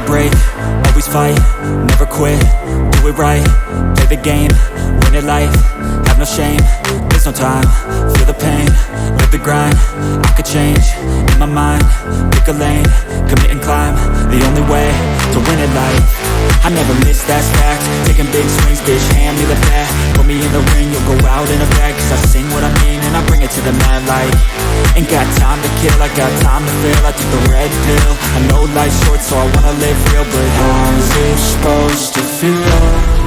break, always fight, never quit, do it right, play the game, win it life, have no shame, there's no time, feel the pain, live the grind, I could change, in my mind, pick a lane, commit and climb, the only way to win it life. I never miss, that's fact, taking big swings, bitch, hand me the bat, put me in the ring, you'll go out in a bag, cause I sing what I mean and I bring it to the mad light. Ain't got time to kill, I got time to feel, I took the red pill, I know life's short so I wanna live real, but how's it supposed to feel?